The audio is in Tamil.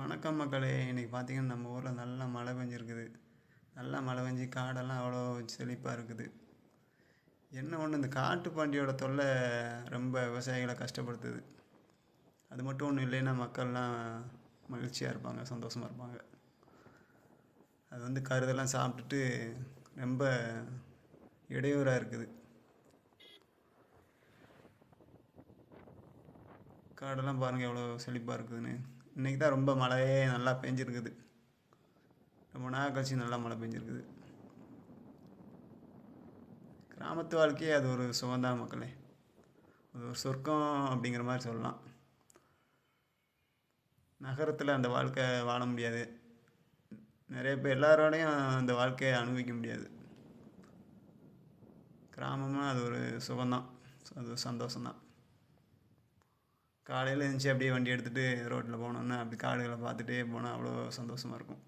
வணக்கம் மக்களே. இன்றைக்கி பார்த்தீங்கன்னா நம்ம ஊரில் நல்லா மழை பெஞ்சிருக்குது. நல்லா மழை பெஞ்சு காடெல்லாம் அவ்வளோ செழிப்பாக இருக்குது. என்ன ஒன்று, இந்த காட்டு பாண்டியோட தொல்லை ரொம்ப விவசாயிகளை கஷ்டப்படுத்துது. அது மட்டும் ஒன்றும் இல்லைன்னா மக்கள்லாம் மகிழ்ச்சியாக இருப்பாங்க, சந்தோஷமாக இருப்பாங்க. அது கருதெல்லாம் சாப்பிட்டுட்டு ரொம்ப இடையூறாக இருக்குது. காடெல்லாம் பாருங்கள் எவ்வளோ செழிப்பாக இருக்குதுன்னு. இன்றைக்கி தான் ரொம்ப மழையே நல்லா பெஞ்சிருக்குது. ரொம்ப நாள் கழிச்சு நல்லா மழை பெஞ்சிருக்குது. கிராமத்து வாழ்க்கையே அது ஒரு சுகம்தான் மக்களே. அது ஒரு சொர்க்கம் அப்படிங்கிற மாதிரி சொல்லலாம். நகரத்தில் அந்த வாழ்க்கை வாழ முடியாது. நிறைய பேர் எல்லாரோடையும் அந்த வாழ்க்கையை அனுபவிக்க முடியாது. கிராமம்னா அது ஒரு சுகம்தான், அது ஒரு சந்தோஷம்தான். காலையில் எழுந்துச்சி அப்படியே வண்டி எடுத்துகிட்டு ரோட்டில் போனோன்னா அப்படி காடுகளை பார்த்துட்டே போனால் அவ்வளோ சந்தோஷமாக இருக்கும்.